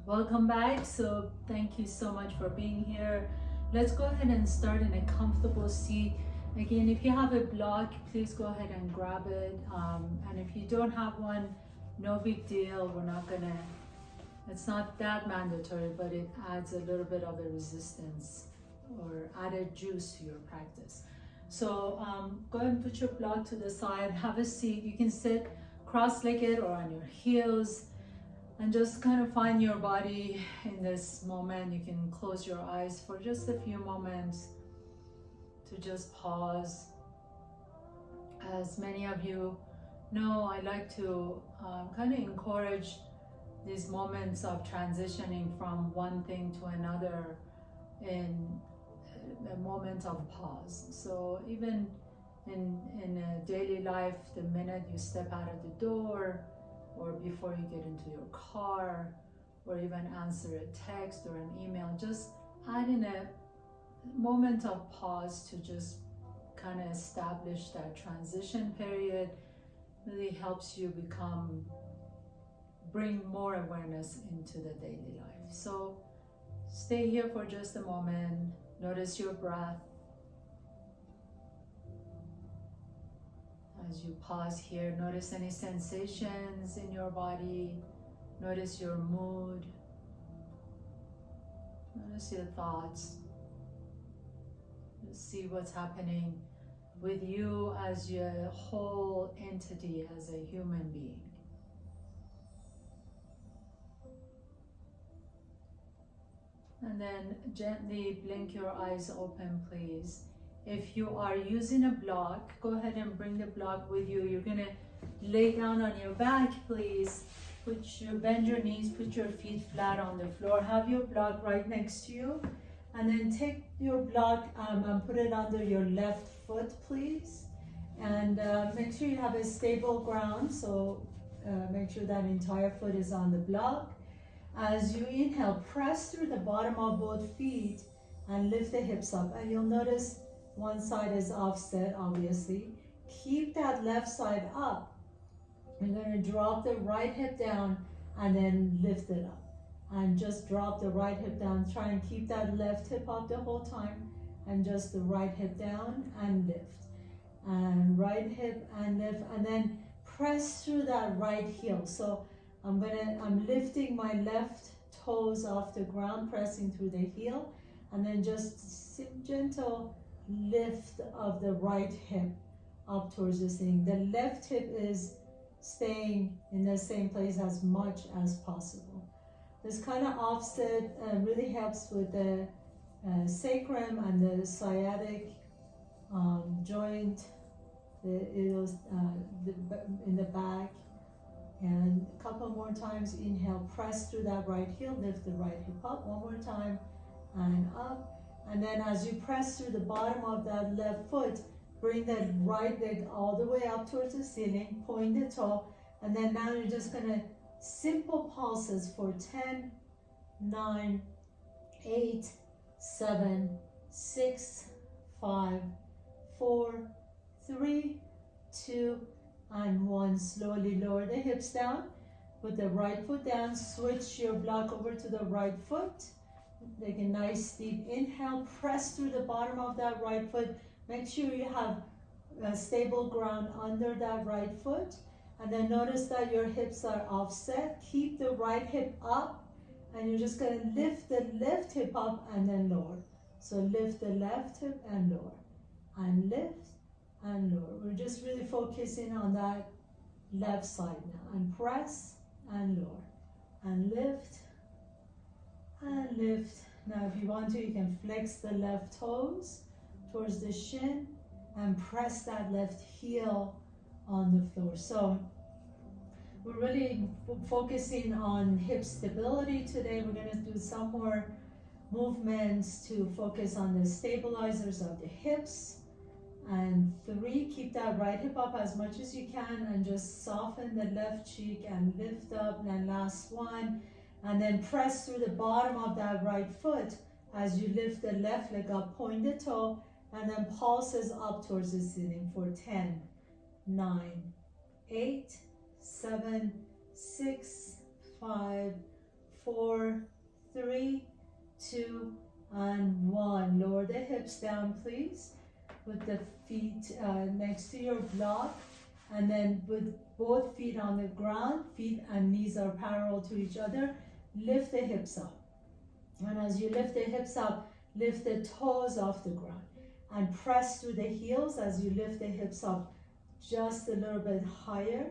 Welcome back. So thank you so much for being here. Let's go ahead and start in a comfortable seat. Again, if you have a block, please go ahead and grab it. And if you don't have one, no big deal. It's not that mandatory, but it adds a little bit of a resistance or added juice to your practice. So go ahead and put your block to the side, have a seat. You can sit cross-legged or on your heels. And just kind of find your body in this moment. You can close your eyes for just a few moments to just pause. As many of you know, I like to kind of encourage these moments of transitioning from one thing to another in a moment of pause. So even in a daily life, the minute you step out of the door, or before you get into your car, or even answer a text or an email, just add in a moment of pause to just kind of establish that transition period. Really helps you bring more awareness into the daily life. So stay here for just a moment. Notice your breath. As you pause here, notice any sensations in your body. Notice your mood. Notice your thoughts. Just see what's happening with you as your whole entity, as a human being. And then gently blink your eyes open, please. If you are using a block, go ahead and bring the block with you. You're gonna lay down on your back, please. Bend your knees, put your feet flat on the floor. Have your block right next to you. And then take your block and put it under your left foot, please. And make sure you have a stable ground. So make sure that entire foot is on the block. As you inhale, press through the bottom of both feet and lift the hips up. And you'll notice one side is offset, obviously. Keep that left side up. You're going to drop the right hip down and then lift it up. And just drop the right hip down. Try and keep that left hip up the whole time. And just the right hip down and lift. And right hip and lift. And then press through that right heel. So I'm lifting my left toes off the ground, pressing through the heel. And then just gentle lift of the right hip up towards the ceiling. The left hip is staying in the same place as much as possible. This kind of offset really helps with the sacrum and the sciatic joint in the back. And a couple more times, inhale, press through that right heel, lift the right hip up. One more time, and up. And then as you press through the bottom of that left foot, bring that right leg all the way up towards the ceiling, point the toe, and then now you're just gonna simple pulses for 10, 9, 8, 7, 6, 5, 4, 3, 2, and 1. Slowly lower the hips down, put the right foot down, switch your block over to the right foot. Take a nice deep inhale, press through the bottom of that right foot. Make sure you have a stable ground under that right foot. And then notice that your hips are offset. Keep the right hip up, and you're just going to lift the left hip up and then lower. So lift the left hip and lower, and lift and lower. We're just really focusing on that left side now. And press and lower, and lift and lift. Now if you want to, you can flex the left toes towards the shin and press that left heel on the floor. So we're really focusing on hip stability today. We're going to do some more movements to focus on the stabilizers of the hips. And 3, keep that right hip up as much as you can and just soften the left cheek and lift up. And last one. And then press through the bottom of that right foot as you lift the left leg up, point the toe, and then pulses up towards the ceiling for 10, 9, 8, 7, 6, 5, 4, 3, 2, and 1. Lower the hips down, please. Put the feet next to your block, and then put both feet on the ground. Feet and knees are parallel to each other. Lift the hips up. And as you lift the hips up, lift the toes off the ground. And press through the heels as you lift the hips up just a little bit higher.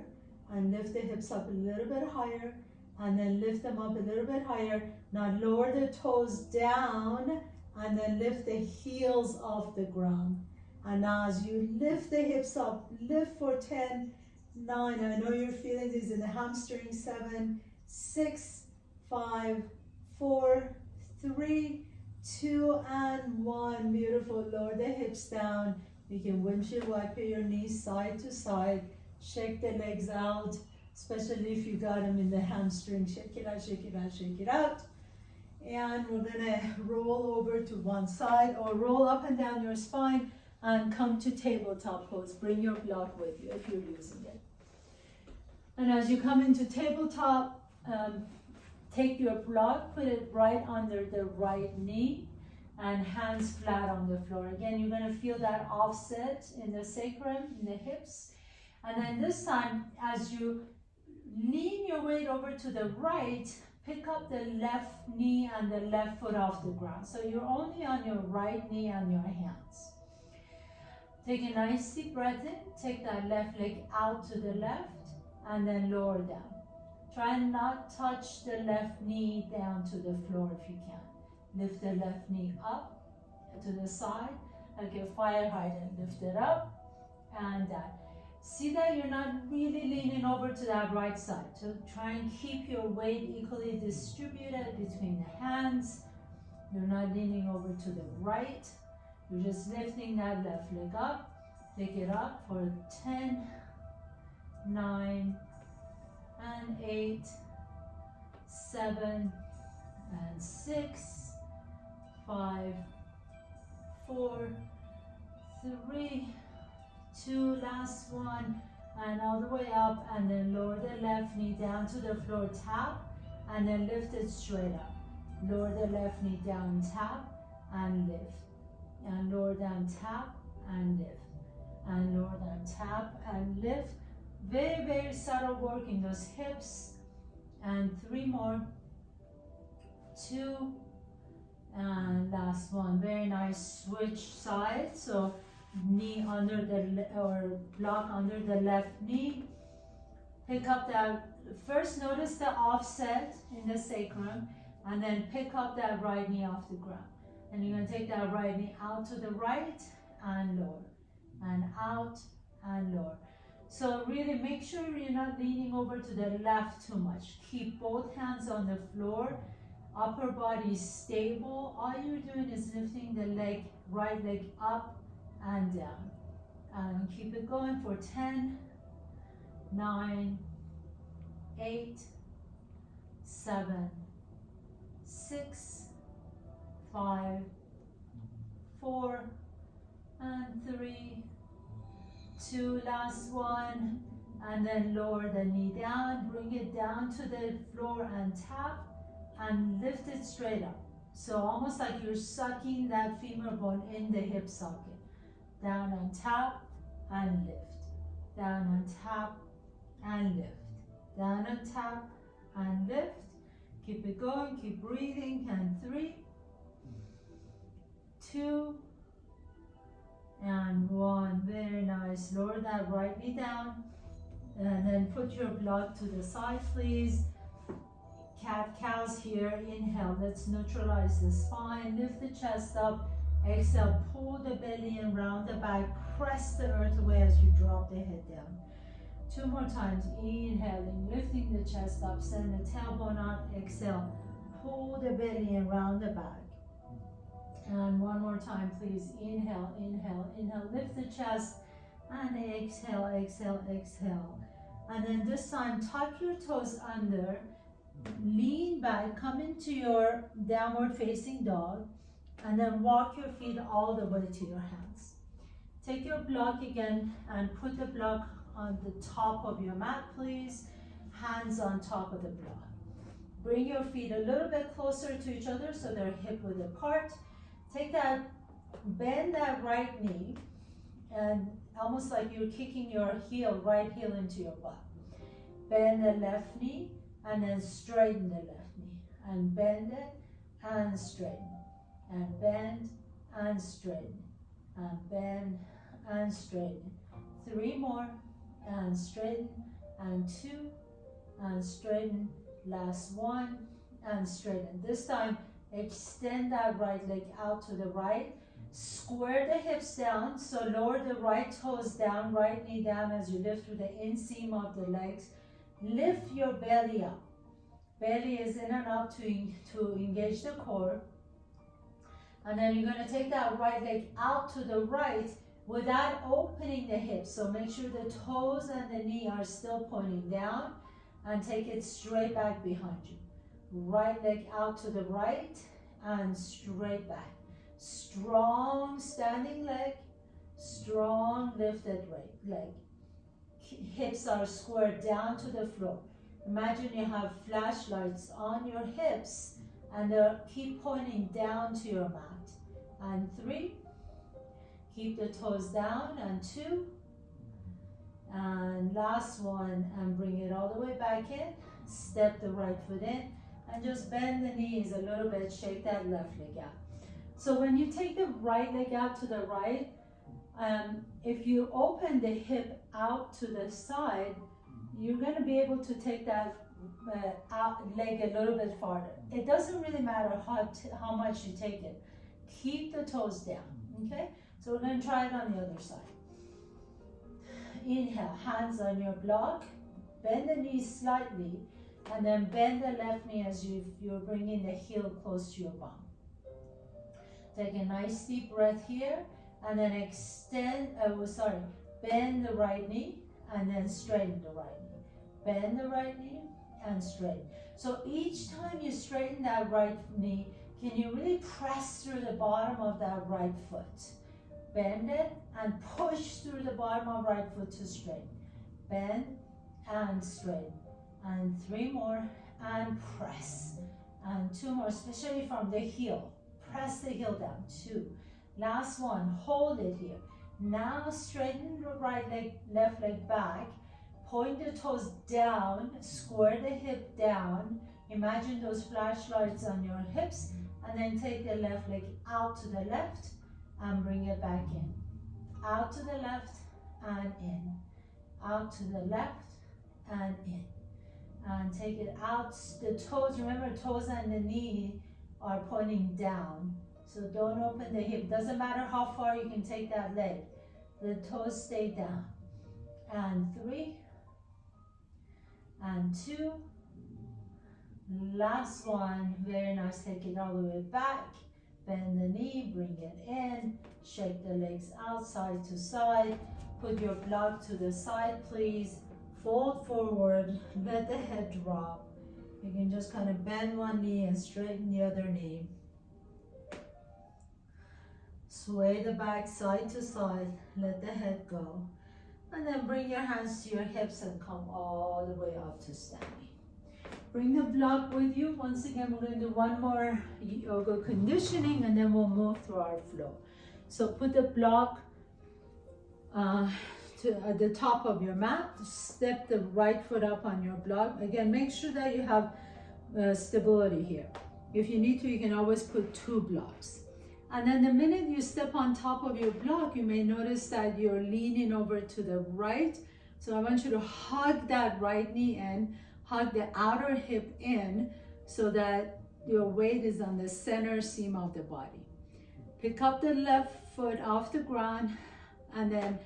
And lift the hips up a little bit higher. And then lift them up a little bit higher. Now lower the toes down and then lift the heels off the ground. And now as you lift the hips up, lift for 10, 9. I know you're feeling these in the hamstring. 7, 6, 5, 4, 3, 2, and 1. Beautiful. Lower the hips down. You can windshield wipe your knees side to side. Shake the legs out, especially if you got them in the hamstring. Shake it out, shake it out, shake it out. And we're gonna roll over to one side or roll up and down your spine and come to tabletop pose. Bring your block with you if you're using it. And as you come into tabletop, take your block, put it right under the right knee and hands flat on the floor. Again, you're gonna feel that offset in the sacrum, in the hips. And then this time, as you lean your weight over to the right, pick up the left knee and the left foot off the ground. So you're only on your right knee and your hands. Take a nice deep breath in. Take that left leg out to the left and then lower down. Try and not touch the left knee down to the floor if you can. Lift the left knee up to the side like a fire hydrant. Lift it up and down. See that you're not really leaning over to that right side. So try and keep your weight equally distributed between the hands. You're not leaning over to the right. You're just lifting that left leg up. Take it up for 10, 9, and 8, 7, and 6, 5, 4, 3, 2, last one, and all the way up, and then lower the left knee down to the floor, tap, and then lift it straight up. Lower the left knee down, tap, and lift. And lower down, tap, and lift. And lower down, tap, and lift. Very, very subtle work in those hips. And 3 more. 2, and last one. Very nice. Switch sides. So knee under the, or block under the left knee. Pick up that, first notice the offset in the sacrum, and then pick up that right knee off the ground. And you're going to take that right knee out to the right and lower, and out and lower. So really make sure you're not leaning over to the left too much. Keep both hands on the floor, upper body stable. All you're doing is lifting the leg, right leg up and down. And keep it going for 10, 9, 8, 7, 6, 5, 4, and 3, 2, last one, and then lower the knee down, bring it down to the floor and tap, and lift it straight up. So almost like you're sucking that femur bone in the hip socket. Down and tap, and lift. Down and tap, and lift. Down and tap, and lift. Keep it going, keep breathing, and 3, 2, and 1. Very nice. Lower that right knee down, and then put your block to the side, please. Cat cows here. Inhale, let's neutralize the spine. Lift the chest up. Exhale, pull the belly in, round the back. Press the earth away as you drop the head down. 2 more times. Inhaling, lifting the chest up. Send the tailbone out. Exhale, pull the belly in, round the back. And 1 more time, please. Inhale, inhale, inhale. Lift the chest. And exhale, exhale, exhale. And then this time, tuck your toes under. Lean back. Come into your downward facing dog. And then walk your feet all the way to your hands. Take your block again and put the block on the top of your mat, please. Hands on top of the block. Bring your feet a little bit closer to each other so they're hip width apart. Take that, bend that right knee, and almost like you're kicking your heel, right heel into your butt. Bend the left knee, and then straighten the left knee. And bend it, and straighten. And bend, and straighten. And bend, and straighten. 3 more, and straighten, and 2, and straighten. Last 1, and straighten. This time, extend that right leg out to the right. Square the hips down, so lower the right toes down, right knee down as you lift through the inseam of the legs. Lift your belly up. Belly is in and up to engage the core. And then you're going to take that right leg out to the right without opening the hips. So make sure the toes and the knee are still pointing down, and take it straight back behind you. Right leg out to the right and straight back. Strong standing leg, strong lifted leg. Hips are squared down to the floor. Imagine you have flashlights on your hips and they keep pointing down to your mat. And 3, keep the toes down, and 2, and last 1, and bring it all the way back in. Step the right foot in, and just bend the knees a little bit, shake that left leg out. So when you take the right leg out to the right, if you open the hip out to the side, you're going to be able to take that leg a little bit farther. It doesn't really matter how much you take it. Keep the toes down, okay? So we're going to try it on the other side. Inhale, hands on your block, bend the knees slightly, and then bend the left knee as you're bringing the heel close to your bum. Take a nice deep breath here, and then bend the right knee, and then straighten the right knee. Bend the right knee, and straighten. So each time you straighten that right knee, can you really press through the bottom of that right foot? Bend it and push through the bottom of right foot to straighten. Bend and straighten. And 3 more, and press. And 2 more, especially from the heel. Press the heel down. 2. Last 1, hold it here. Now straighten the right leg, left leg back. Point the toes down, square the hip down. Imagine those flashlights on your hips, and then take the left leg out to the left and bring it back in. Out to the left and in. Out to the left and in. And take it out. The toes, remember, toes and the knee are pointing down. So don't open the hip. Doesn't matter how far you can take that leg. The toes stay down. And 3. And 2. Last 1. Very nice. Take it all the way back. Bend the knee, bring it in, shake the legs out side to side. Put your block to the side, please. Fold forward, let the head drop. You can just kind of bend one knee and straighten the other knee. Sway the back side to side, let the head go. And then bring your hands to your hips and come all the way up to standing. Bring the block with you. Once again, we're going to do one more yoga conditioning, and then we'll move through our flow. So put the block at the top of your mat. Step the right foot up on your block. Again, make sure that you have stability here. If you need to, you can always put 2 blocks. And then the minute you step on top of your block, you may notice that you're leaning over to the right. So I want you to hug that right knee in. Hug the outer hip in so that your weight is on the center seam of the body. Pick up the left foot off the ground and then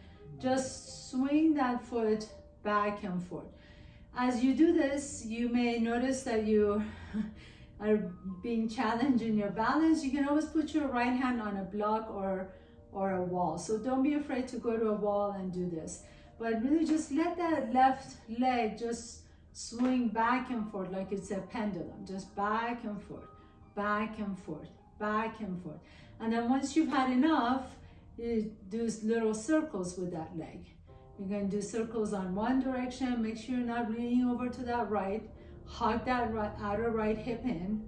just swing that foot back and forth. As you do this, you may notice that you are being challenged in your balance. You can always put your right hand on a block or a wall. So don't be afraid to go to a wall and do this. But really just let that left leg just swing back and forth like it's a pendulum. Just back and forth, back and forth, back and forth. And then once you've had enough, you do little circles with that leg. You're going to do circles on one direction. Make sure you're not leaning over to that right. hug that outer right hip in,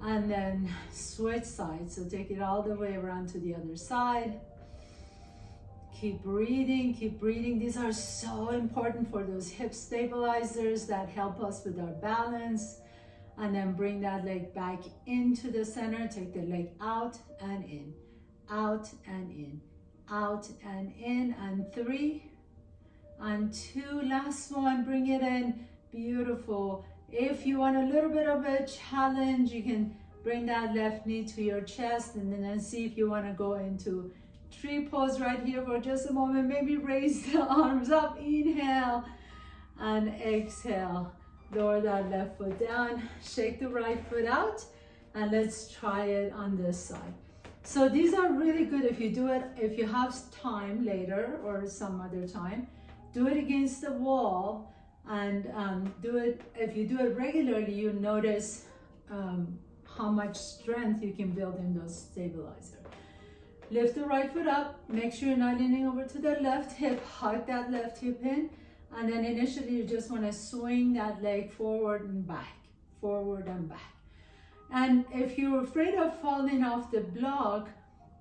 and then switch sides. So take it all the way around to the other side. Keep breathing, keep breathing. These are so important for those hip stabilizers that help us with our balance. And then bring that leg back into the center. Take the leg out and in, out and in, out and in, and 3 and 2. Last one, bring it in. Beautiful. If you want a little bit of a challenge, you can bring that left knee to your chest, and then see if you want to go into tree pose right here for just a moment. Maybe raise the arms up. Inhale and exhale. Lower that left foot down, shake the right foot out, and let's try it on this side. So these are really good if you do it, if you have time later or some other time, do it against the wall, and do it, if you do it regularly, you notice how much strength you can build in those stabilizers. Lift the right foot up, make sure you're not leaning over to the left hip, hug that left hip in. And then initially you just want to swing that leg forward and back, forward and back. And if you're afraid of falling off the block,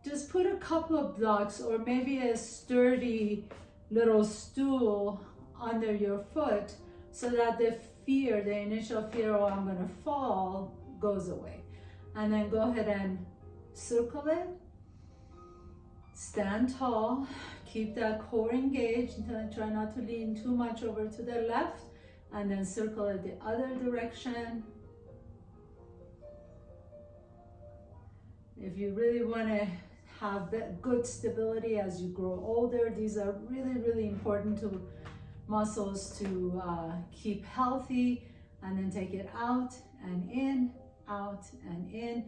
just put a couple of blocks or maybe a sturdy little stool under your foot so that the fear, the initial fear, oh, I'm going to fall, goes away. And then go ahead and circle it. Stand tall. Keep that core engaged. Try not to lean too much over to the left, and then circle it the other direction. If you really want to have good stability as you grow older, these are really, really important to muscles to keep healthy. And then take it out and in, out and in,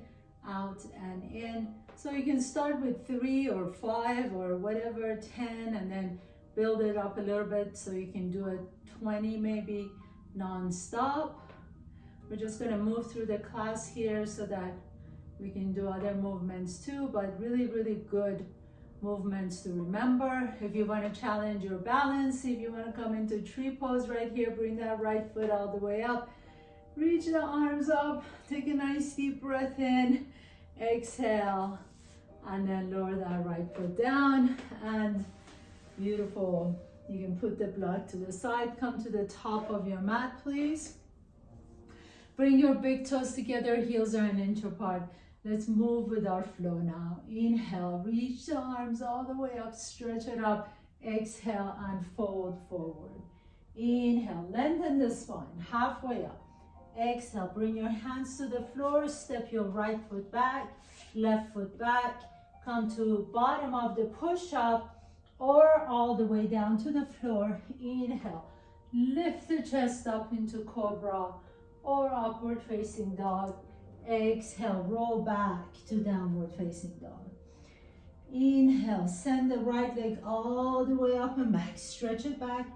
out and in. So you can start with 3 or 5 or whatever, 10, and then build it up a little bit so you can do it 20 maybe non-stop. We're just going to move through the class here so that we can do other movements too, but really, really good movements to remember. If you want to challenge your balance, if you want to come into tree pose right here, bring that right foot all the way up. Reach the arms up, take a nice deep breath in, exhale, and then lower that right foot down, and beautiful. You can put the block to the side, come to the top of your mat, please. Bring your big toes together, heels are an inch apart. Let's move with our flow now. Inhale, reach the arms all the way up, stretch it up. Exhale and fold forward. Inhale, lengthen the spine, halfway up. Exhale, bring your hands to the floor, step your right foot back, left foot back, come to bottom of the push-up or all the way down to the floor. Inhale, lift the chest up into cobra or upward facing dog. Exhale, roll back to downward facing dog. Inhale, send the right leg all the way up and back, stretch it back.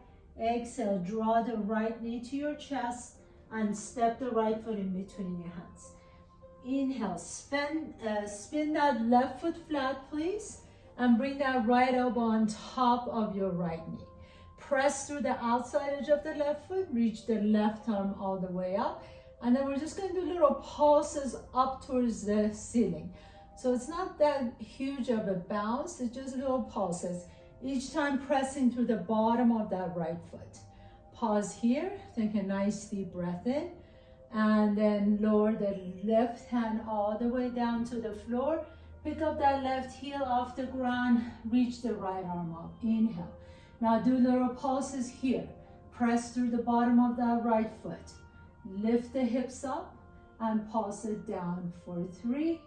Exhale, draw the right knee to your chest and step the right foot in between your hands. Inhale, spin that left foot flat, please, and bring that right elbow on top of your right knee. Press through the outside edge of the left foot, reach the left arm all the way up, and then we're just going to do little pulses up towards the ceiling. So it's not that huge of a bounce, it's just little pulses, each time pressing through the bottom of that right foot. Pause here, take a nice deep breath in, and then lower the left hand all the way down to the floor. Pick up that left heel off the ground, reach the right arm up. Inhale. Now do little pulses here. Press through the bottom of that right foot. Lift the hips up and pulse it down for 3,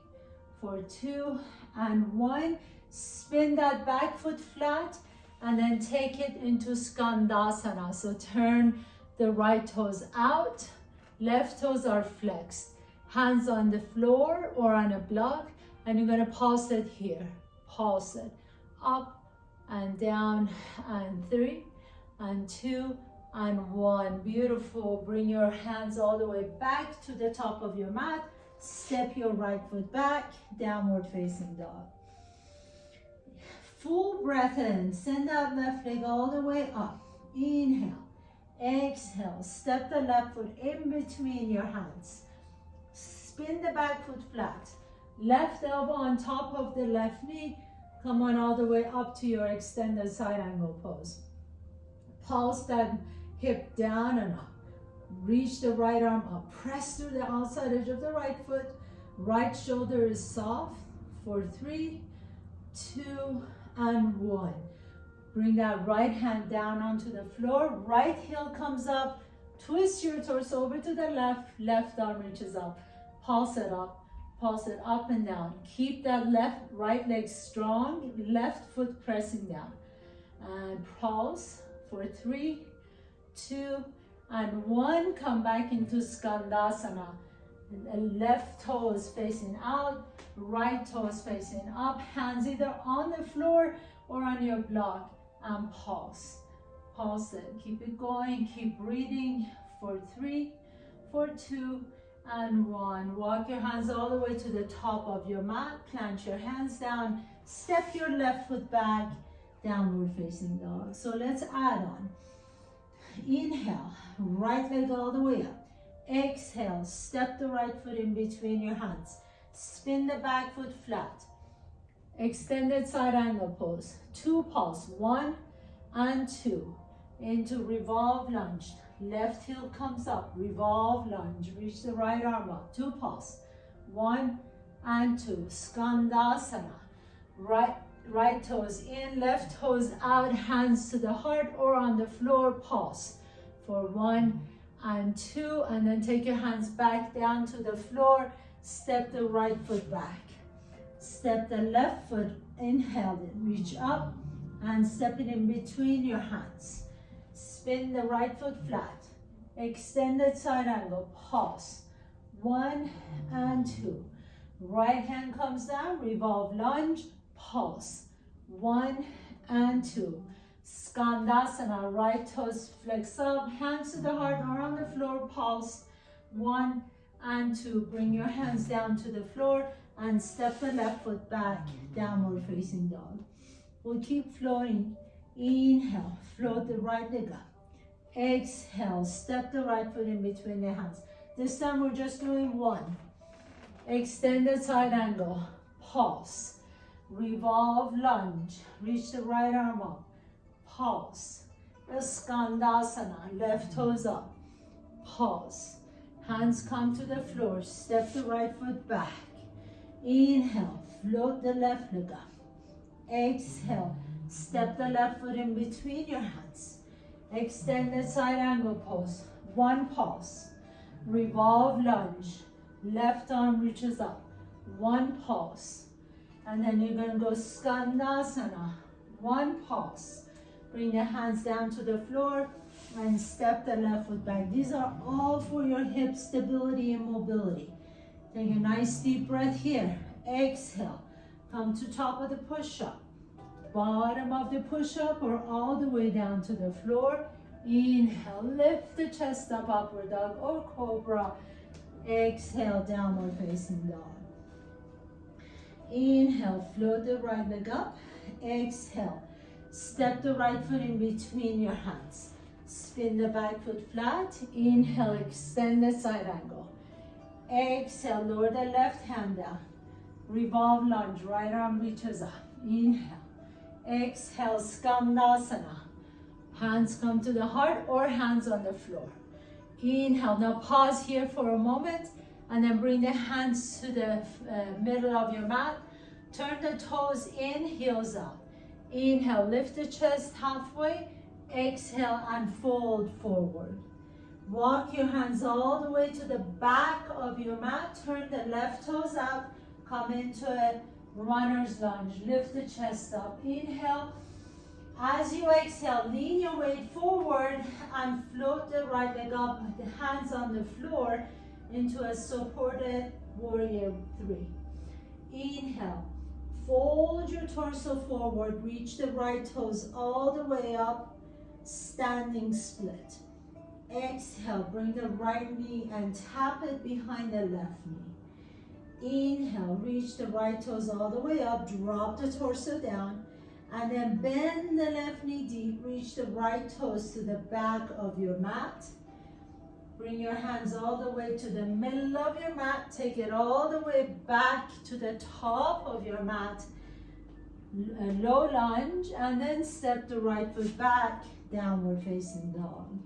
for 2, and 1. Spin that back foot flat, and then take it into Skandasana. So turn the right toes out, left toes are flexed. Hands on the floor or on a block, and you're gonna pulse it here. Pulse it up and down, and 3, and 2, and 1. Beautiful. Bring your hands all the way back to the top of your mat. Step your right foot back, downward facing dog. Full breath in, send that left leg all the way up. Inhale, Exhale, step the left foot in between your hands. Spin the back foot flat. Left elbow on top of the left knee. Come on all the way up to your extended side angle pose. Pulse that hip down and up. Reach the right arm up. Press through the outside edge of the right foot. Right shoulder is soft. For 3, 2, and 1. Bring that right hand down onto the floor. Right heel comes up. Twist your torso over to the left. Left arm reaches up. Pulse it up. Pulse it up and down. Keep that right leg strong. Left foot pressing down. And pulse for 3, 2, and 1. Come back into Skandasana. The left toe is facing out. Right toe is facing up. Hands either on the floor or on your block. And pulse. Pulse it. Keep it going. Keep breathing. For 3, for 2, and 1. Walk your hands all the way to the top of your mat. Plant your hands down. Step your left foot back. Downward facing dog. So let's add on. Inhale. Right leg all the way up. Exhale. Step the right foot in between your hands. Spin the back foot flat. Extended side angle pose. 2 pulse. 1 and 2. Into revolve lunge. Left heel comes up. Revolve lunge. Reach the right arm up. 2 pulse. 1 and 2. Skandasana. Right toes in. Left toes out. Hands to the heart or on the floor. Pulse. For 1 and 2. And then take your hands back down to the floor. Step the right foot back. Step the left foot, inhale it, reach up and step it in between your hands. Spin the right foot flat. Extended side angle, pulse. 1 and 2. Right hand comes down, revolve lunge, pulse. 1 and 2. Skandasana, right toes flex up, hands to the heart or on the floor, pulse. 1 and 2. Bring your hands down to the floor and step the left foot back, downward facing dog. We'll keep floating. Inhale, float the right leg up. Exhale, step the right foot in between the hands. This time we're just doing 1. Extended side angle, pulse. Revolve lunge, reach the right arm up. Pulse. Skandasana, left toes up. Pulse. Hands come to the floor, step the right foot back. Inhale, float the left leg up. Exhale, step the left foot in between your hands. Extended side angle pose. 1 pulse. Revolve lunge. Left arm reaches up. 1 pulse. And then you're going to go Skandasana. 1 pulse. Bring the hands down to the floor and step the left foot back. These are all for your hip stability and mobility. Take a nice deep breath here. Exhale. Come to top of the push-up. Bottom of the push-up or all the way down to the floor. Inhale. Lift the chest up, upward dog or cobra. Exhale, downward facing dog. Inhale. Float the right leg up. Exhale. Step the right foot in between your hands. Spin the back foot flat. Inhale. Extend the side angle. Exhale, lower the left hand down. Revolve lunge, right arm reaches up. Inhale. Exhale, Skandasana. Hands come to the heart or hands on the floor. Inhale. Now pause here for a moment and then bring the hands to the middle of your mat. Turn the toes in, heels out. Inhale, lift the chest halfway. Exhale and fold forward. Walk your hands all the way to the back of your mat. Turn the left toes out. Come into a runner's lunge. Lift the chest up. Inhale. As you exhale, lean your weight forward and float the right leg up with the hands on the floor into a supported warrior 3. Inhale. Fold your torso forward. Reach the right toes all the way up. Standing split. Exhale, bring the right knee and tap it behind the left knee. Inhale, reach the right toes all the way up, drop the torso down, And then bend the left knee deep, reach the right toes to the back of your mat. Bring your hands all the way to the middle of your mat. Take it all the way back to the top of your mat. A low lunge, and then step the right foot back, downward facing dog.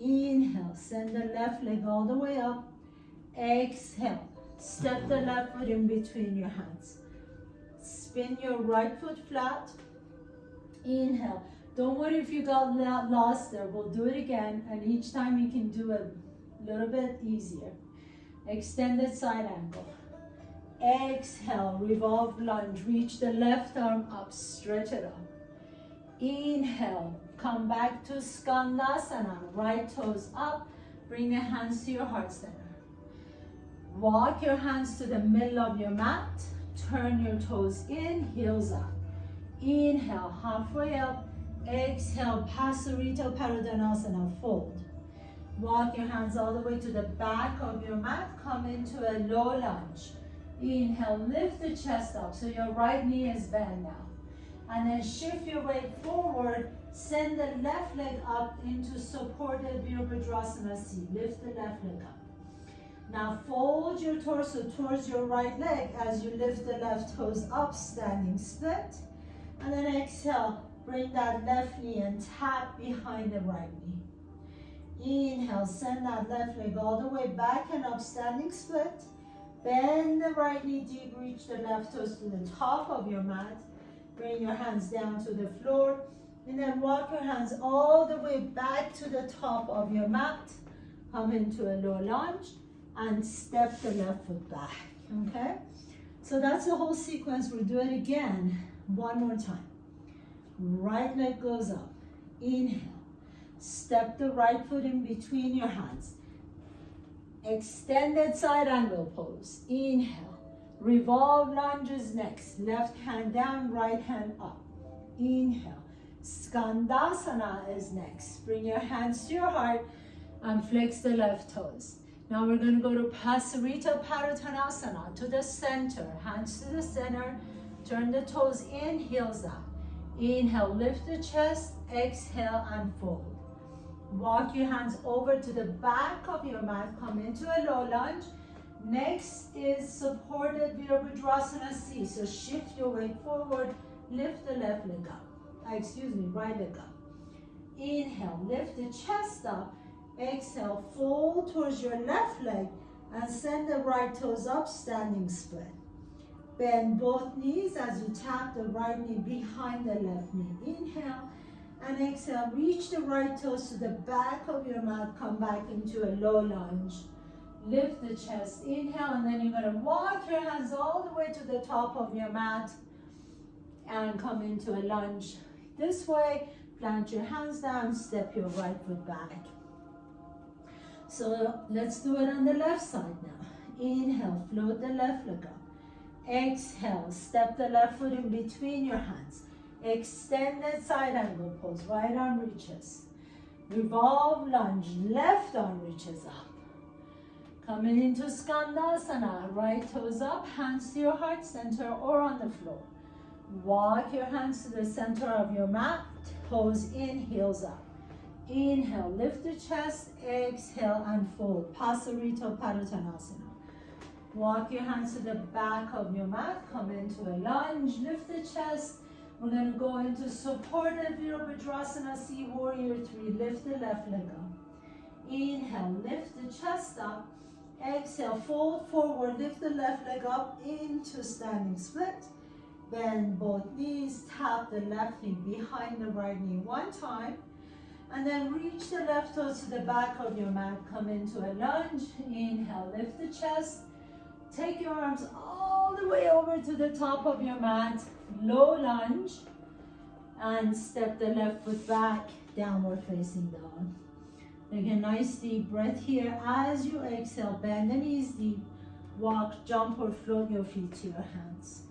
Inhale, send the left leg all the way up. Exhale, step the left foot in between your hands. Spin your right foot flat. Inhale. Don't worry if you got lost there. We'll do it again, and each time you can do it a little bit easier. Extended side angle. Exhale, revolve lunge. Reach the left arm up, stretch it up. Inhale, come back to Skandasana. Right toes up. Bring your hands to your heart center. Walk your hands to the middle of your mat. Turn your toes in, heels up. Inhale, halfway up. Exhale, Pasarita Paradhanasana, fold. Walk your hands all the way to the back of your mat. Come into a low lunge. Inhale, lift the chest up so your right knee is bent now. And then shift your weight forward. Send the left leg up into supported Virabhadrasana C. Lift the left leg up. Now fold your torso towards your right leg as you lift the left toes up, standing split. And then exhale, bring that left knee and tap behind the right knee. Inhale, send that left leg all the way back and up, standing split. Bend the right knee deep, reach the left toes to the top of your mat. Bring your hands down to the floor. And then walk your hands all the way back to the top of your mat. Come into a low lunge and step the left foot back, okay? So that's the whole sequence. We'll do it again, one more time. Right leg goes up, inhale. Step the right foot in between your hands. Extended side angle pose, inhale. Revolve lunges next, left hand down, right hand up. Inhale. Skandasana is next. Bring your hands to your heart and flex the left toes. Now we're going to go to Pasarita Paradhanasana, to the center. Hands to the center. Turn the toes in, heels up. Inhale, lift the chest. Exhale and fold. Walk your hands over to the back of your mat. Come into a low lunge. Next is supported Virabhadrasana C. So shift your weight forward. Lift the left leg up. Right leg up. Inhale, lift the chest up. Exhale, fold towards your left leg and send the right toes up, standing split. Bend both knees as you tap the right knee behind the left knee. Inhale and exhale, reach the right toes to the back of your mat, come back into a low lunge. Lift the chest, inhale, and then you're gonna walk your hands all the way to the top of your mat and come into a lunge. This way, plant your hands down, step your right foot back. So let's do it on the left side now. Inhale, float the left leg up. Exhale, step the left foot in between your hands. Extended side angle pose, right arm reaches. Revolve lunge, left arm reaches up. Coming into Skandasana, right toes up, hands to your heart center or on the floor. Walk your hands to the center of your mat, toes in, heels up. Inhale, lift the chest, exhale and fold. Pasarita Paradhanasana. Walk your hands to the back of your mat, come into a lunge, lift the chest. We're going to go into supported Virabhadrasana C, Warrior 3. Lift the left leg up. Inhale, lift the chest up. Exhale, fold forward, lift the left leg up into standing split. Bend both knees, tap the left knee behind the right knee one time. And then reach the left toes to the back of your mat. Come into a lunge. Inhale, lift the chest. Take your arms all the way over to the top of your mat. Low lunge. And step the left foot back, downward facing dog. Take a nice deep breath here. As you exhale, bend the knees deep. Walk, jump, or float your feet to your hands.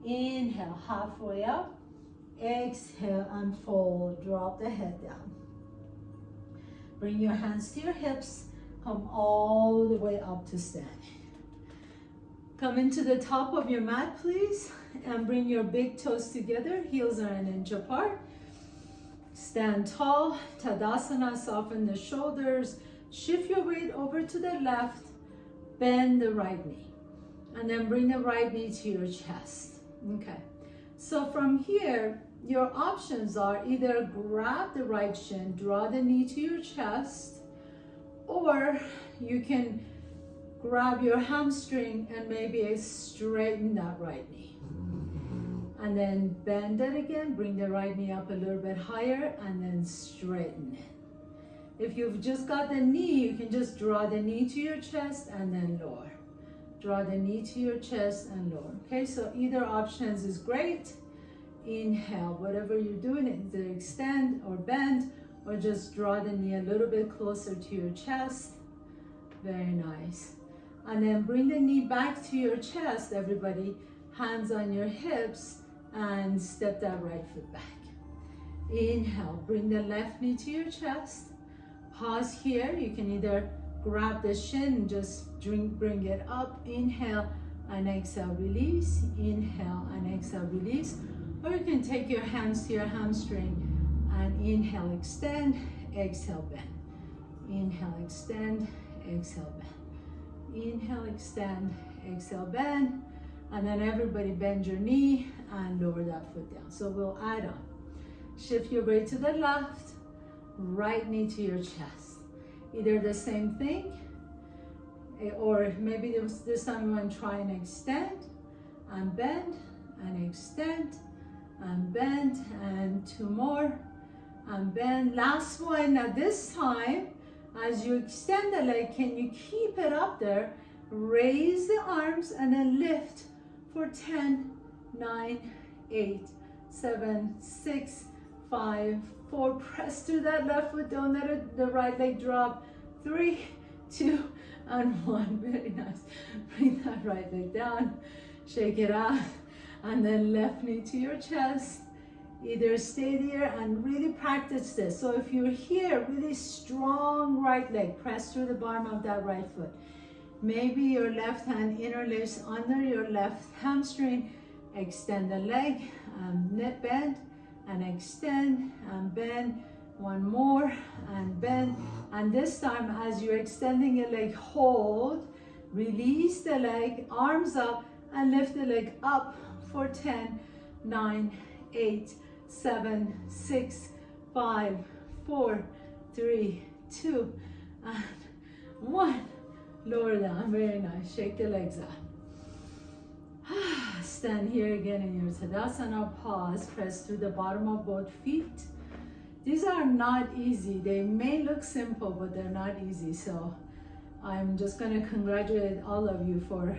Inhale, halfway up. Exhale and fold. Drop the head down. Bring your hands to your hips. Come all the way up to standing. Come into the top of your mat, please, and bring your big toes together. Heels are an inch apart. Stand tall, Tadasana, soften the shoulders. Shift your weight over to the left. Bend the right knee. And then bring the right knee to your chest. Okay. So from here, your options are either grab the right shin, draw the knee to your chest, or you can grab your hamstring and maybe straighten that right knee. And then bend it again, bring the right knee up a little bit higher, and then straighten it. If you've just got the knee, you can just draw the knee to your chest and then lower. Draw the knee to your chest and lower. Okay, so either options is great. Inhale, whatever you're doing, either extend or bend, or just draw the knee a little bit closer to your chest. Very nice. And then bring the knee back to your chest, everybody. Hands on your hips, and step that right foot back. Inhale, bring the left knee to your chest. Pause here. You can either grab the shin and just bring it up. Inhale and exhale, release. Inhale and exhale, release. Or you can take your hands to your hamstring and inhale, extend, exhale, bend. Inhale, extend, exhale, bend. Inhale, extend, exhale, bend. And then everybody bend your knee and lower that foot down. So we'll add on. Shift your weight to the left, right knee to your chest. Either the same thing, or maybe this time you want to try and extend and bend and extend and bend, and two more and bend. Last one. Now this time, as you extend the leg, can you keep it up there? Raise the arms and then lift for 10, 9, 8, 7, 6, 5, 4. Press through that left foot. Don't let the right leg drop. 3, 2, and 1. Very nice. Bring that right leg down. Shake it out. And then left knee to your chest. Either stay there and really practice this. So if you're here, really strong right leg. Press through the bottom of that right foot. Maybe your left hand interlace under your left hamstring. Extend the leg, bend, and extend, and bend. One more, and bend. And this time, as you're extending your leg, hold, release the leg, arms up, and lift the leg up for 10, 9, 8, 7, 6, 5, 4, 3, 2, and 1. Lower down, very nice. Shake the legs out. Stand here again in your Tadasana. Pause, press through the bottom of both feet. These are not easy. They may look simple, but they're not easy. So I'm just gonna congratulate all of you for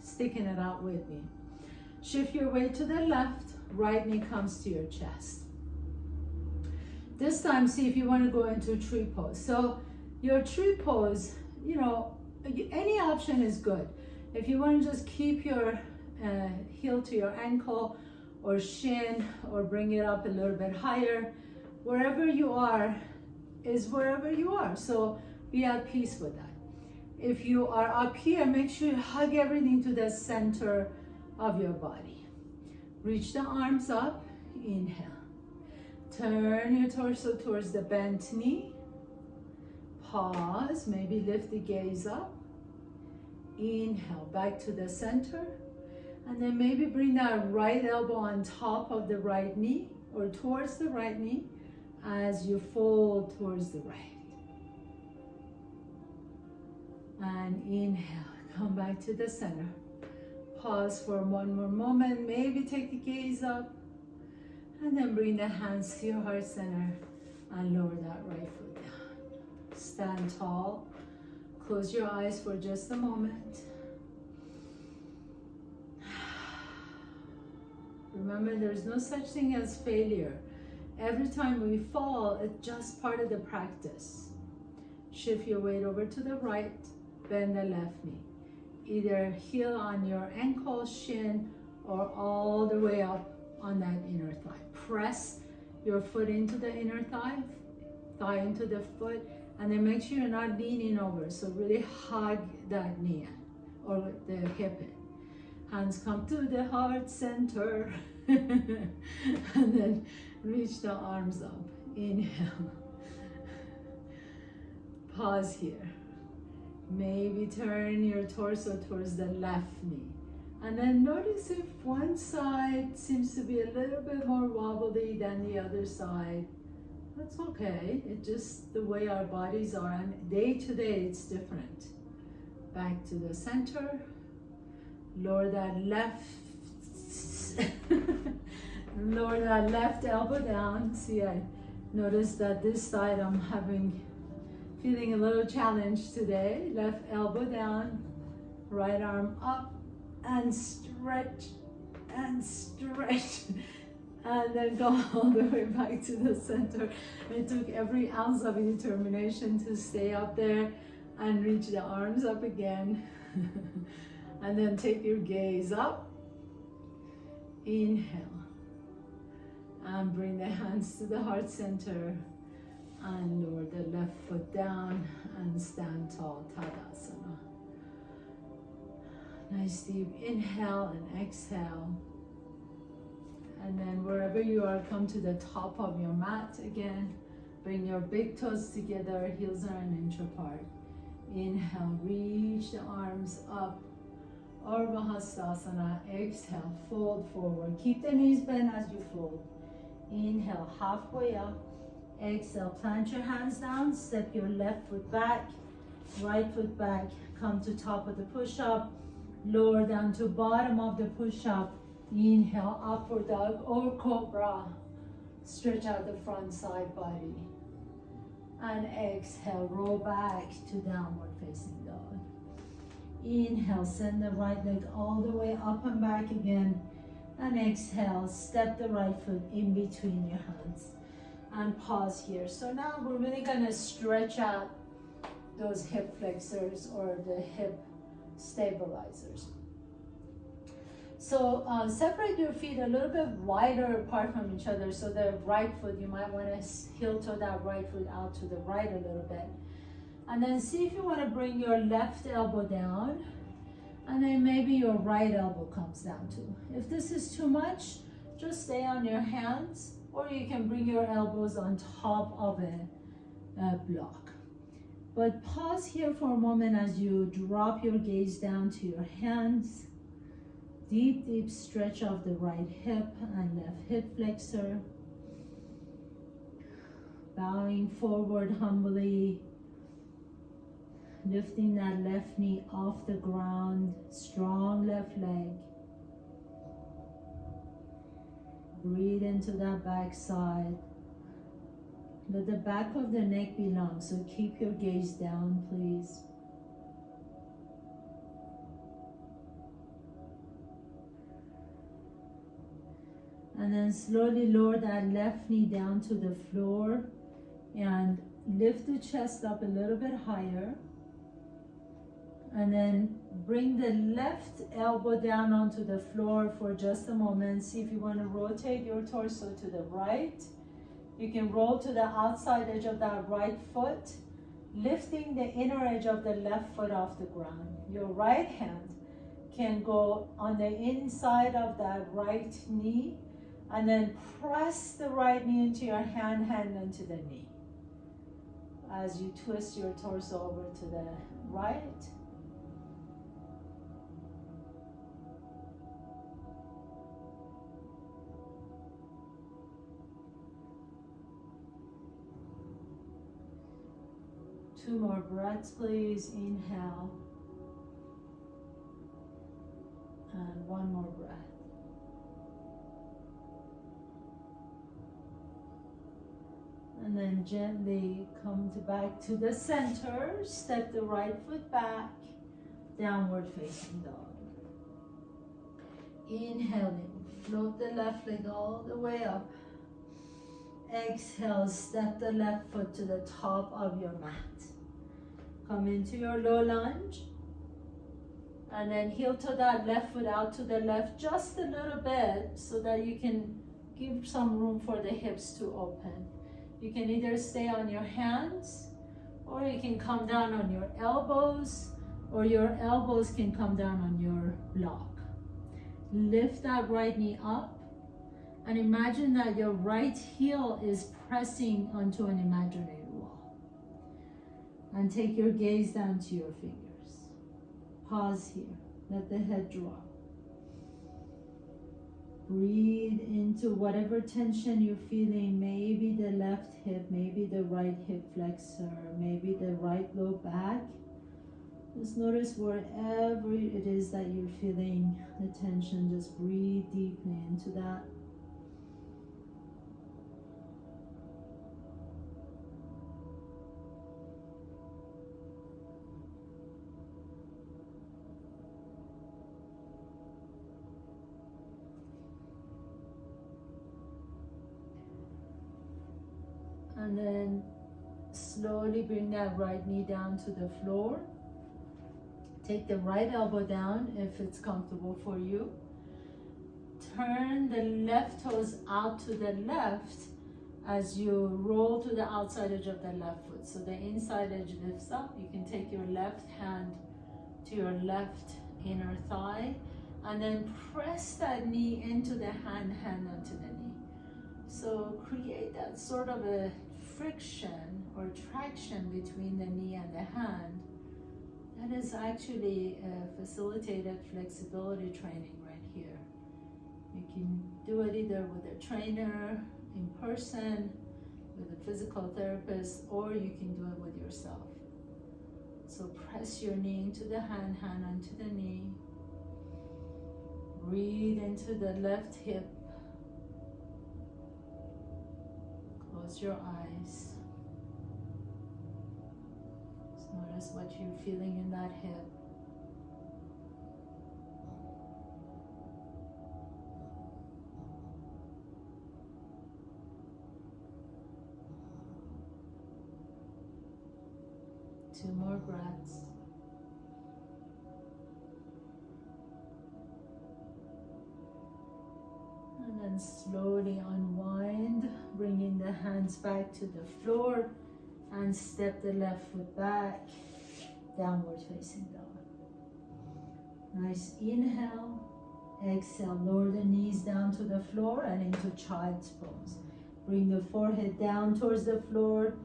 sticking it out with me. Shift your weight to the left, right knee comes to your chest. This time, see if you wanna go into tree pose. So your tree pose, you know, any option is good. If you want to just keep your heel to your ankle or shin, or bring it up a little bit higher, wherever you are is wherever you are. So be at peace with that. If you are up here, make sure you hug everything to the center of your body. Reach the arms up, inhale. Turn your torso towards the bent knee. Pause, maybe lift the gaze up. Inhale, back to the center. And then maybe bring that right elbow on top of the right knee, or towards the right knee, as you fold towards the right. And inhale, come back to the center. Pause for one more moment, maybe take the gaze up. And then bring the hands to your heart center and lower that right foot down. Stand tall. Close your eyes for just a moment. Remember, there's no such thing as failure. Every time we fall, it's just part of the practice. Shift your weight over to the right, bend the left knee. Either heel on your ankle, shin, or all the way up on that inner thigh. Press your foot into the inner thigh, thigh into the foot, and then make sure you're not leaning over. So really hug that knee in, or the hip in. Hands come to the heart center. And then reach the arms up. Inhale. Pause here. Maybe turn your torso towards the left knee. And then notice if one side seems to be a little bit more wobbly than the other side. That's okay. It's just the way our bodies are. And day to day, it's different. Back to the center. Lower that left. Lower that left elbow down. See, I noticed that this side I'm feeling a little challenge today. Left elbow down, right arm up, and stretch, and stretch. And then go all the way back to the center. It took every ounce of determination to stay up there and reach the arms up again. And then take your gaze up. Inhale. And bring the hands to the heart center. And lower the left foot down and stand tall, Tadasana. Nice deep inhale and exhale. And then wherever you are, come to the top of your mat again. Bring your big toes together, heels are an inch apart. Inhale, reach the arms up. Urdhva Hastasana. Exhale, fold forward. Keep the knees bent as you fold. Inhale, halfway up. Exhale, plant your hands down. Step your left foot back, right foot back. Come to top of the push-up. Lower down to bottom of the push-up. Inhale, upward dog or cobra. Stretch out the front side body. And exhale, roll back to downward facing dog. Inhale, send the right leg all the way up and back again. And exhale, step the right foot in between your hands. And pause here. So now we're really gonna stretch out those hip flexors or the hip stabilizers. So separate your feet a little bit wider apart from each other. So the right foot, you might want to heel toe that right foot out to the right a little bit. And then see if you want to bring your left elbow down. And then maybe your right elbow comes down too. If this is too much, just stay on your hands, or you can bring your elbows on top of a block. But pause here for a moment as you drop your gaze down to your hands. Deep, deep stretch of the right hip and left hip flexor. Bowing forward humbly. Lifting that left knee off the ground. Strong left leg. Breathe into that back side. Let the back of the neck be long, so keep your gaze down, please. And then slowly lower that left knee down to the floor and lift the chest up a little bit higher. And then bring the left elbow down onto the floor for just a moment. See if you want to rotate your torso to the right. You can roll to the outside edge of that right foot, lifting the inner edge of the left foot off the ground. Your right hand can go on the inside of that right knee, and then press the right knee into your hand into the knee. As you twist your torso over to the right. Two more breaths, please. Inhale. And one more breath. And then gently come back to the center. Step the right foot back. Downward facing dog. Inhaling. Float the left leg all the way up. Exhale. Step the left foot to the top of your mat. Come into your low lunge. And then heel toe that left foot out to the left just a little bit so that you can give some room for the hips to open. You can either stay on your hands, or you can come down on your elbows, or your elbows can come down on your block. Lift that right knee up and imagine that your right heel is pressing onto an imaginary wall. And take your gaze down to your fingers. Pause here. Let the head drop. Breathe into whatever tension you're feeling. Maybe the left hip, maybe the right hip flexor, maybe the right low back. Just notice wherever it is that you're feeling the tension, just breathe deeply into that. And then slowly bring that right knee down to the floor. Take the right elbow down if it's comfortable for you. Turn the left toes out to the left as you roll to the outside edge of the left foot. So the inside edge lifts up. You can take your left hand to your left inner thigh and then press that knee into the hand onto the knee. So create that sort of a friction or traction between the knee and the hand. That is actually a facilitated flexibility training right here. You can do it either with a trainer, in person, with a physical therapist, or you can do it with yourself. So press your knee into the hand onto the knee. Breathe into the left hip. Close your eyes. Just notice what you're feeling in that hip. Two more breaths. And then slowly unwind, bringing the hands back to the floor and step the left foot back, downward facing dog. Nice inhale, exhale, lower the knees down to the floor and into child's pose. Bring the forehead down towards the floor.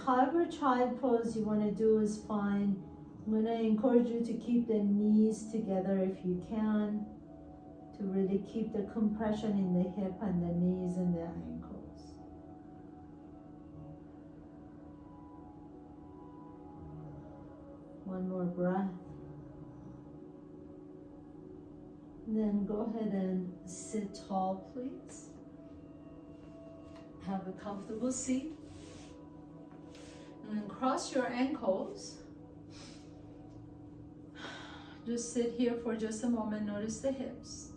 However child pose you want to do is fine. I'm going to encourage you to keep the knees together if you can, to really keep the compression in the hip and the knees and the ankles. One more breath. Then go ahead and sit tall, please. Have a comfortable seat. And then cross your ankles. Just sit here for just a moment. Notice the hips.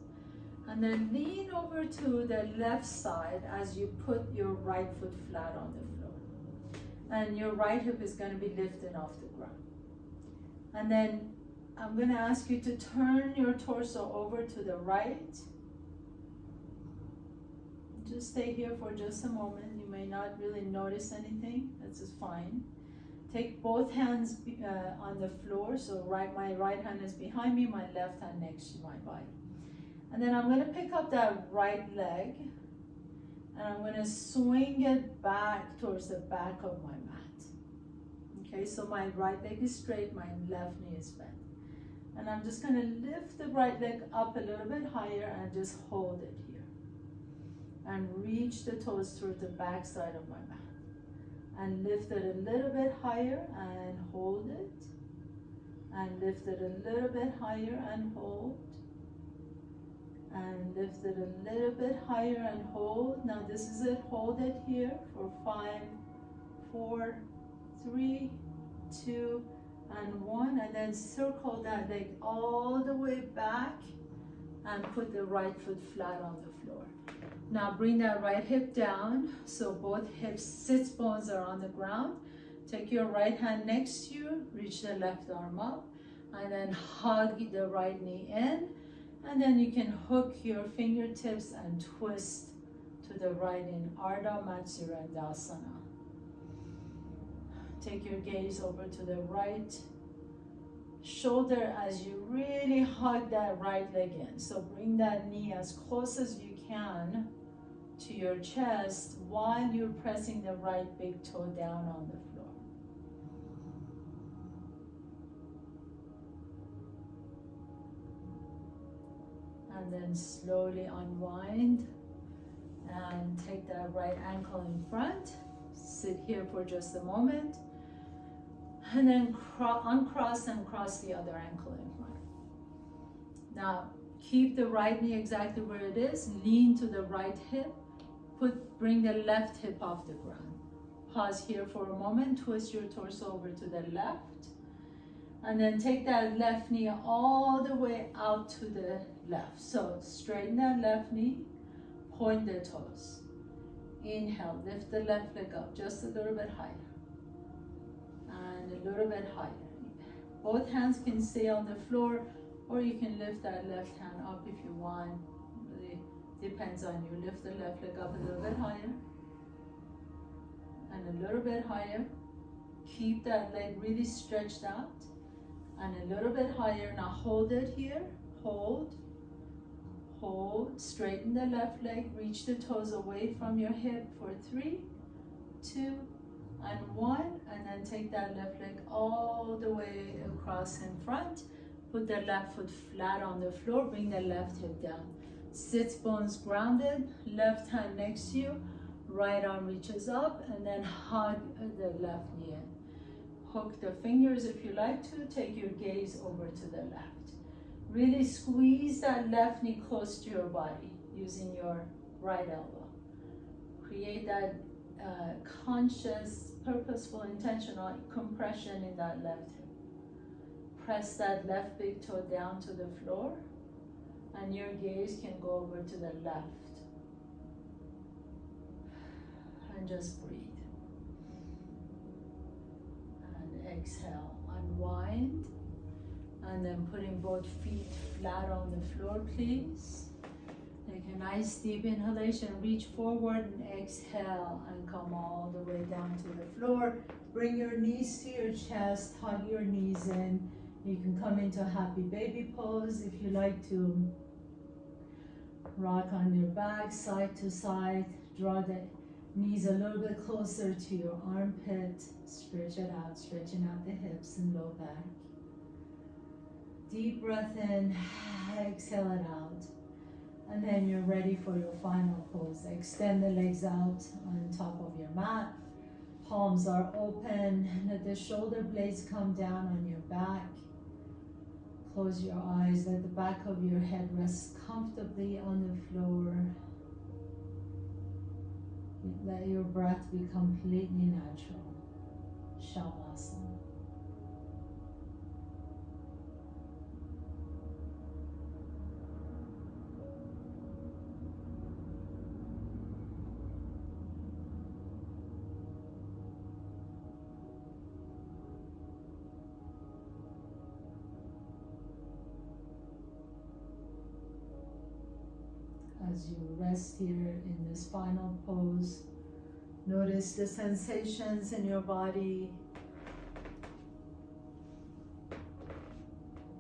And then lean over to the left side as you put your right foot flat on the floor. And your right hip is going to be lifted off the ground. And then I'm going to ask you to turn your torso over to the right. Just stay here for just a moment. You may not really notice anything. This is fine. Take both hands on the floor. So my right hand is behind me, my left hand next to my body. And then I'm going to pick up that right leg and I'm going to swing it back towards the back of my mat. Okay, so my right leg is straight, my left knee is bent. And I'm just going to lift the right leg up a little bit higher and just hold it here. And reach the toes toward the back side of my mat. And lift it a little bit higher and hold it. And lift it a little bit higher and hold. And lift it a little bit higher and hold. Now this is it. Hold it here for 5, 4, 3, 2, and 1. And then circle that leg all the way back and put the right foot flat on the floor. Now bring that right hip down so both hips, sits bones are on the ground. Take your right hand next to you, reach the left arm up, and then hug the right knee in. And then you can hook your fingertips and twist to the right in Ardha Matsyendrasana. Take your gaze over to the right. shoulder as you really hug that right leg in. So bring that knee as close as you can to your chest while you're pressing the right big toe down on the floor. And then slowly unwind and take that right ankle in front. Sit here for just a moment. And then uncross and cross the other ankle in front. Now, keep the right knee exactly where it is. Lean to the right hip. Bring the left hip off the ground. Pause here for a moment. Twist your torso over to the left. And then take that left knee all the way out to the left. So straighten that left knee. Point the toes. Inhale. Lift the left leg up just a little bit higher. And a little bit higher. Both hands can stay on the floor, or you can lift that left hand up if you want. Really depends on you. Lift the left leg up a little bit higher. And a little bit higher. Keep that leg really stretched out. And a little bit higher. Now hold it here. Hold. Hold. Straighten the left leg. Reach the toes away from your hip for 3, 2, and 1, and then take that left leg all the way across in front. Put the left foot flat on the floor. Bring the left hip down. Sits bones grounded. Left hand next to you. Right arm reaches up, and then hug the left knee in. Hook the fingers if you like to. Take your gaze over to the left. Really squeeze that left knee close to your body using your right elbow. Create that conscious, purposeful, intentional compression in that left hip. Press that left big toe down to the floor, and your gaze can go over to the left. And just breathe. And exhale, unwind. And then putting both feet flat on the floor, please. Take a nice deep inhalation, reach forward and exhale and come all the way down to the floor. Bring your knees to your chest, hug your knees in. You can come into a happy baby pose if you like to. Rock on your back, side to side. Draw the knees a little bit closer to your armpit. Stretch it out, stretching out the hips and low back. Deep breath in, exhale it out. And then you're ready for your final pose. Extend the legs out on top of your mat. Palms are open. Let the shoulder blades come down on your back. Close your eyes. Let the back of your head rest comfortably on the floor. Let your breath be completely natural. Shavasana. As you rest here in this final pose, notice the sensations in your body.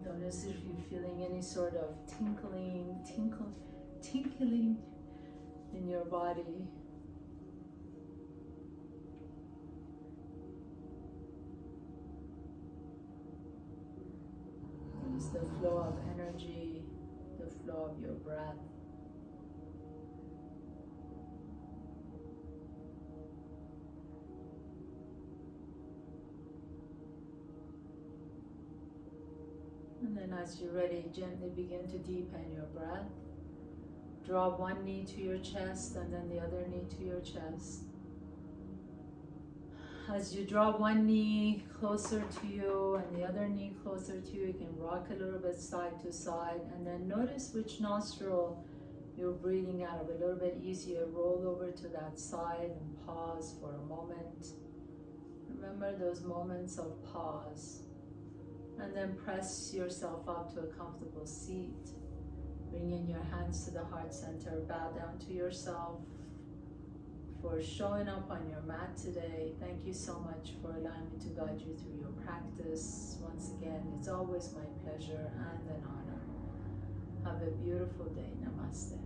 Notice if you're feeling any sort of tinkling in your body. Notice the flow of energy, the flow of your breath. And then as you're ready, gently begin to deepen your breath. Draw one knee to your chest and then the other knee to your chest. As you draw one knee closer to you and the other knee closer to you, you can rock a little bit side to side, and then notice which nostril you're breathing out of. A little bit easier, roll over to that side and pause for a moment. Remember those moments of pause. And then press yourself up to a comfortable seat. Bring in your hands to the heart center. Bow down to yourself. for showing up on your mat today. Thank you so much for allowing me to guide you through your practice. Once again, it's always my pleasure and an honor. Have a beautiful day. Namaste.